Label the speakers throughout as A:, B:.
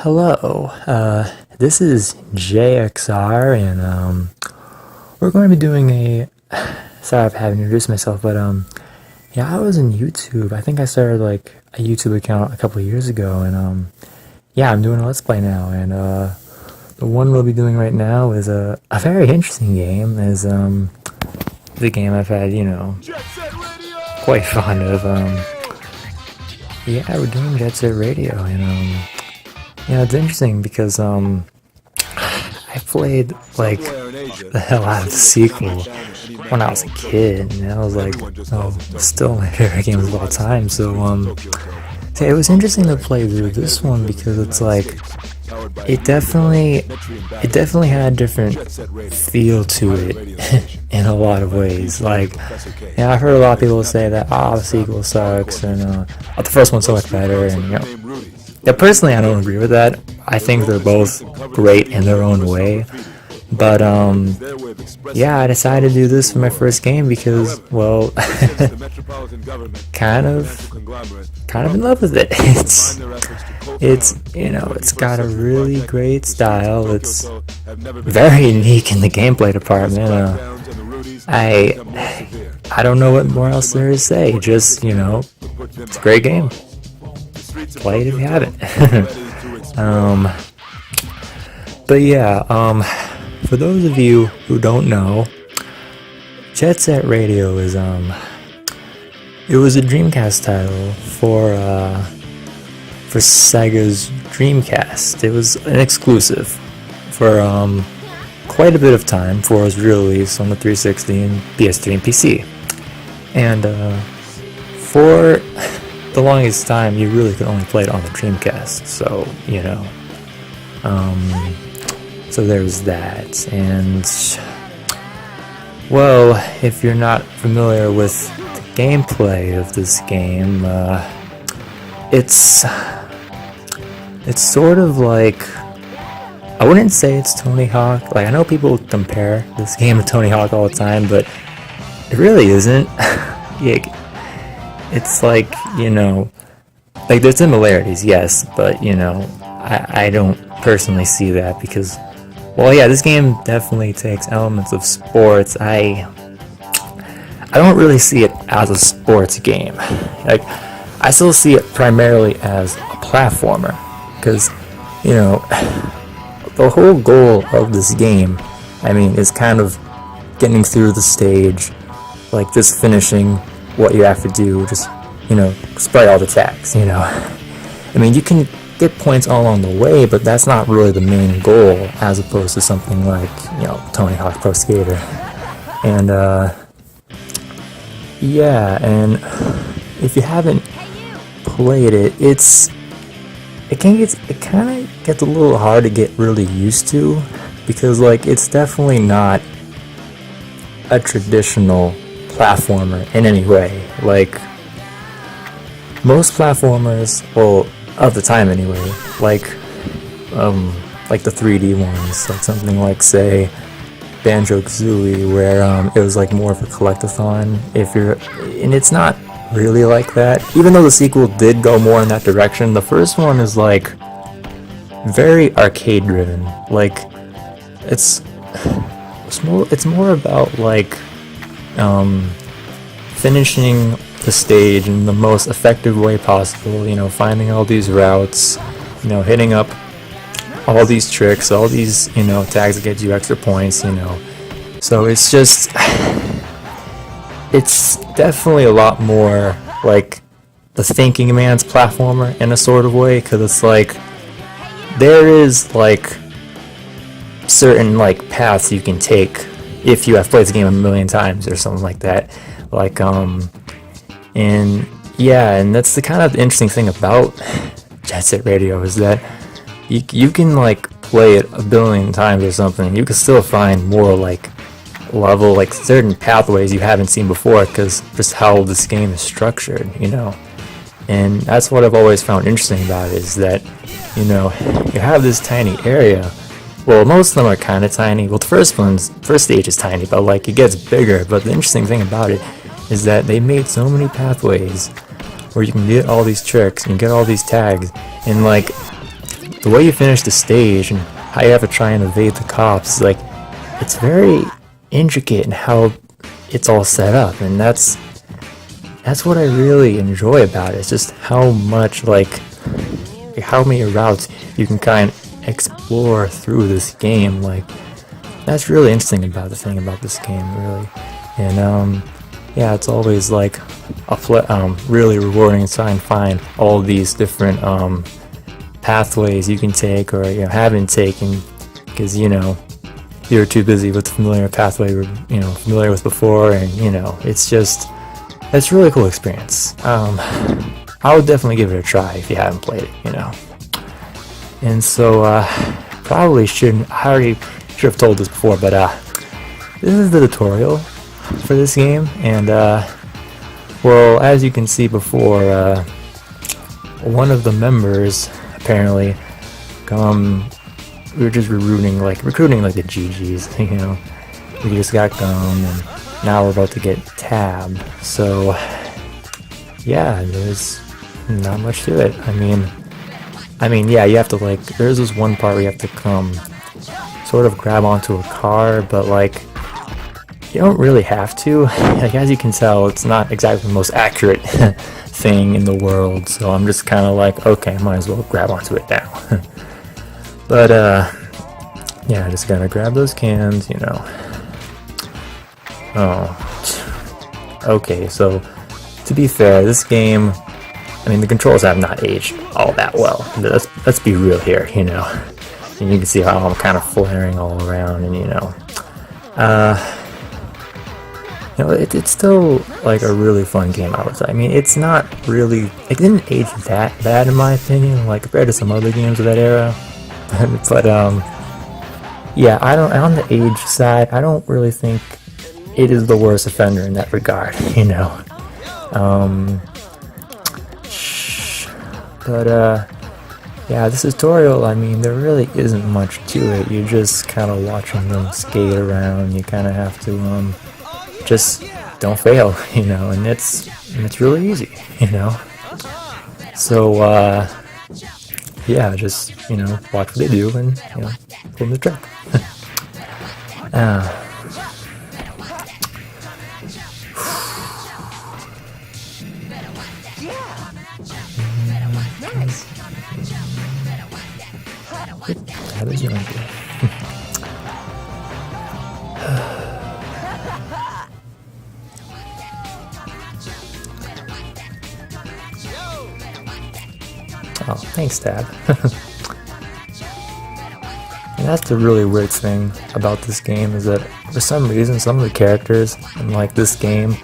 A: Hello, this is JXR, and we're going to be doing a. Sorry if I haven't introduced myself, but yeah, I was in YouTube. I think I started like a YouTube account a couple of years ago, and yeah, I'm doing a Let's Play now, and the one we'll be doing right now is a very interesting game. Is the game I've had, quite fond of. Yeah, we're doing Jet Set Radio, and yeah, it's interesting because I played like the hell out of the sequel when I was a kid, and I was like, oh, still my favorite game of all time. So it was interesting to play through this one because it's like it definitely had a different feel to it in a lot of ways. Like, yeah, I've heard a lot of people say that the sequel sucks, and the first one's so much better, and yeah, personally, I don't agree with that. I think they're both great in their own way. But, yeah, I decided to do this for my first game because, well, kind of in love with it. It's got a really great style. It's very unique in the gameplay department. I don't know what more else there is to say. Just, it's a great game. Play it if you haven't. But yeah, for those of you who don't know, Jet Set Radio is it was a Dreamcast title for Sega's Dreamcast. It was an exclusive for quite a bit of time before it was released on the 360 and PS3 and PC. And for the longest time, you really could only play it on the Dreamcast, so, so there's that. And, well, if you're not familiar with the gameplay of this game, it's sort of like, I wouldn't say it's Tony Hawk. Like, I know people compare this game to Tony Hawk all the time, but it really isn't. It's like, like there's similarities, yes, but, I don't personally see that because, well, yeah, this game definitely takes elements of sports. I don't really see it as a sports game. Like, I still see it primarily as a platformer because, the whole goal of this game, is kind of getting through the stage, like just finishing what you have to do, just, spray all the tags, you can get points all along the way, but that's not really the main goal, as opposed to something like, Tony Hawk Pro Skater. And, yeah, and if you haven't played it, it kind of gets a little hard to get really used to, because, like, it's definitely not a traditional platformer in any way. Like, most platformers, well, of the time anyway, like the 3D ones, like something like, say, Banjo-Kazooie, where it was like more of a collectathon. And it's not really like that. Even though the sequel did go more in that direction, the first one is like very arcade driven. Like, it's more about like finishing the stage in the most effective way possible, finding all these routes, hitting up all these tricks, all these, tags that get you extra points, so it's just, it's definitely a lot more like the thinking man's platformer in a sort of way, because it's like, there is like certain like paths you can take if you have played the game a million times or something like that, like and yeah, and that's the kind of interesting thing about Jet Set Radio, is that you can like play it a billion times or something, you can still find more like certain pathways you haven't seen before, because just how this game is structured, and that's what I've always found interesting about it, is that you have this tiny area. Well, most of them are kind of tiny. Well, the first stage is tiny, but like it gets bigger. But the interesting thing about it is that they made so many pathways where you can get all these tricks and get all these tags, and like the way you finish the stage and how you have to try and evade the cops, like, it's very intricate in how it's all set up, and that's what I really enjoy about it. It's just how much, like, how many routes you can kind of explore through this game. Like, that's really interesting about the thing about this game, really. And yeah, it's always like really rewarding to try and find all these different pathways you can take, or haven't taken, because you're too busy with the familiar pathway you're familiar with before, and it's a really cool experience. I would definitely give it a try if you haven't played it, And so probably shouldn't. I already should have told this before, but this is the tutorial for this game, and well, as you can see before, one of the members apparently we were just recruiting like the GGs, we just got gone, and now we're about to get tabbed. So yeah, there's not much to it. I mean, yeah, you have to, like, there's this one part where you have to sort of grab onto a car, but like, you don't really have to. Like, as you can tell, it's not exactly the most accurate thing in the world, so I'm just kind of like, okay, might as well grab onto it now. But yeah, just gotta grab those cans, Oh, okay, so to be fair, this game, the controls have not aged all that well. Let's be real here, And you can see how I'm kind of flaring all around, and it's still like a really fun game, I would say. It's not really, it didn't age that bad in my opinion, like compared to some other games of that era. But yeah, on the age side, I don't really think it is the worst offender in that regard, But yeah, this tutorial, there really isn't much to it. You're just kind of watching them skate around. You kind of have to just don't fail, and it's really easy, So yeah, just watch what they do and put in the track. How did you like it? Oh, thanks, Tab. And that's the really weird thing about this game, is that for some reason some of the characters in like this game,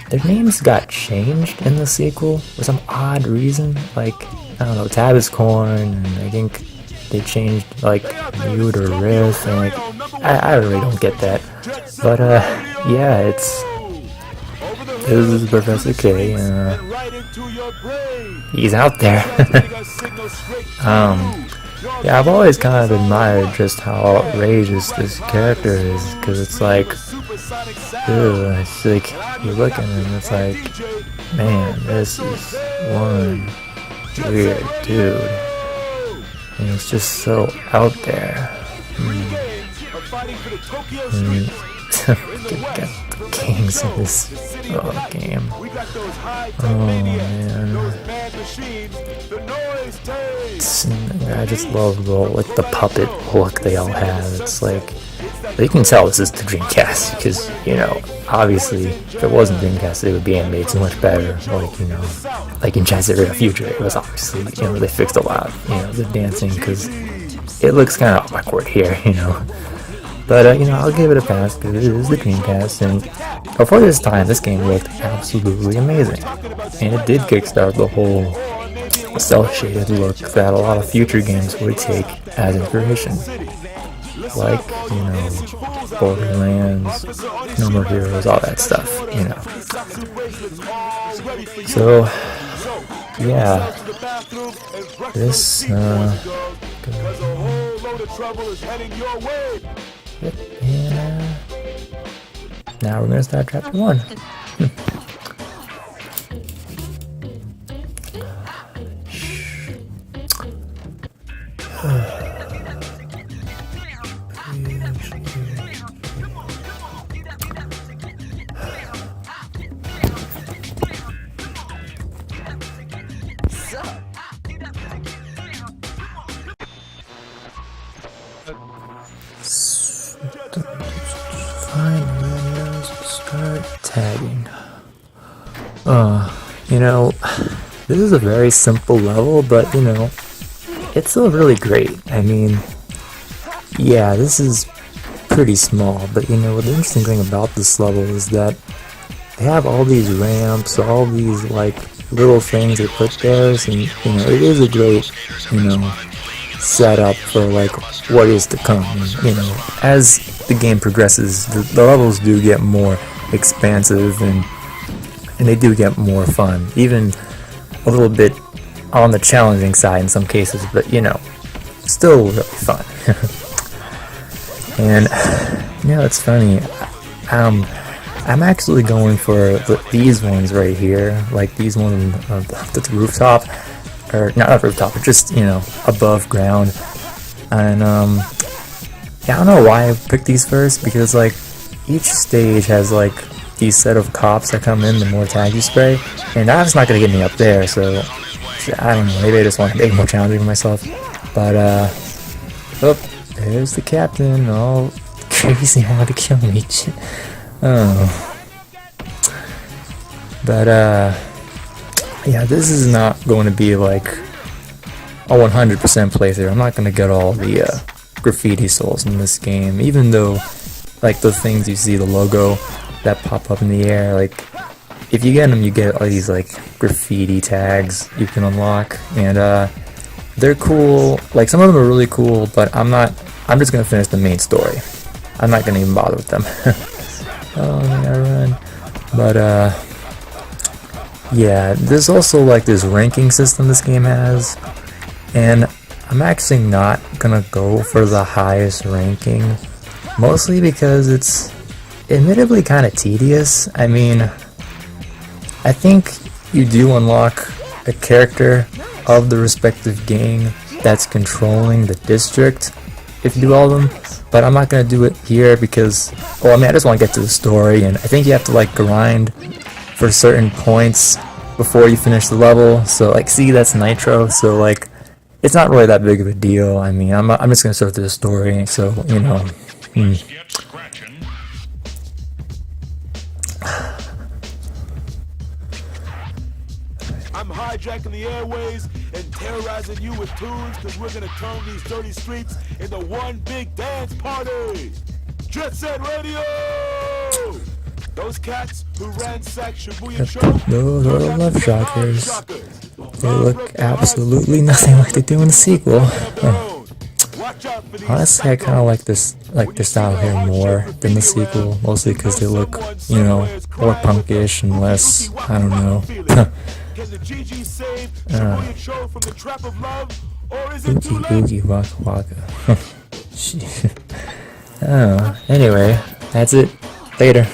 A: their names got changed in the sequel for some odd reason. Like, I don't know, Tab is Corn, and I think they changed like Mute or Riff, and like, I really don't get that. But yeah, this is Professor K, he's out there. Yeah, I've always kind of admired just how outrageous this character is, because it's like, ew, it's like, you look at him and it's like, man, this is one weird dude, and it's just so out there. Got the kings in this game. Oh man, I just love the puppet look they all have. It's like, you can tell this is the Dreamcast, because obviously if it wasn't Dreamcast it would be animated so much better. Like in Jet Set Future, it was obviously they fixed a lot the dancing, because it looks kind of awkward here, But I'll give it a pass because it is the Dreamcast, and before this time, this game looked absolutely amazing, and it did kickstart the whole cel-shaded look that a lot of future games would take as inspiration, like Borderlands, No More Heroes, all that stuff, So yeah, this Yep, and now we're gonna start chapter 1. Find radios, start tagging. You know, this is a very simple level, but you know, it's still really great. I mean, yeah, this is pretty small, but you know, the interesting thing about this level is that they have all these ramps, all these like little things they put there, and you know, it is a great, you know, setup for like what is to come. You know, as the game progresses, the levels do get more expansive and they do get more fun, even a little bit on the challenging side in some cases, but you know, still really fun. And you know, it's funny, I'm actually going for these ones right here, like these ones at the rooftop, or not rooftop, but just, you know, above ground. And yeah, I don't know why I picked these first, because like each stage has like these set of cops that come in the more tags you spray, and that's not gonna get me up there, so I don't know, maybe I just want to make it more challenging for myself. But oh, there's the captain, all crazy how to kill me. Oh, but yeah, this is not going to be like a 100% playthrough. I'm not going to get all the graffiti souls in this game, even though like the things you see, the logo that pop up in the air, like if you get them, you get all these like graffiti tags you can unlock, and they're cool. Like some of them are really cool, but I'm just gonna finish the main story. I'm not gonna even bother with them. Oh, I gotta run. But yeah, there's also like this ranking system this game has, and I'm actually not gonna go for the highest ranking, mostly because it's admittedly kind of tedious. I mean, I think you do unlock a character of the respective gang that's controlling the district if you do all of them, but I'm not going to do it here because, well, I mean, I just want to get to the story, and I think you have to like grind for certain points before you finish the level. So like, see, that's Nitro, so like it's not really that big of a deal. I mean, I'm just going to start through the story, so you know.
B: I'm hijacking the airways and terrorizing you with tunes, because we're gonna turn these dirty streets into one big dance party. Jet Set Radio! Those cats who ransacked Shibuya Show,
A: those are love shockers. They look absolutely nothing like they do in the sequel. Honestly, I kind of like this style here more than the sequel, mostly because they look, you know, more punkish and less, I don't know. Oogie oogie waka waka. Oh, anyway, that's it. Later.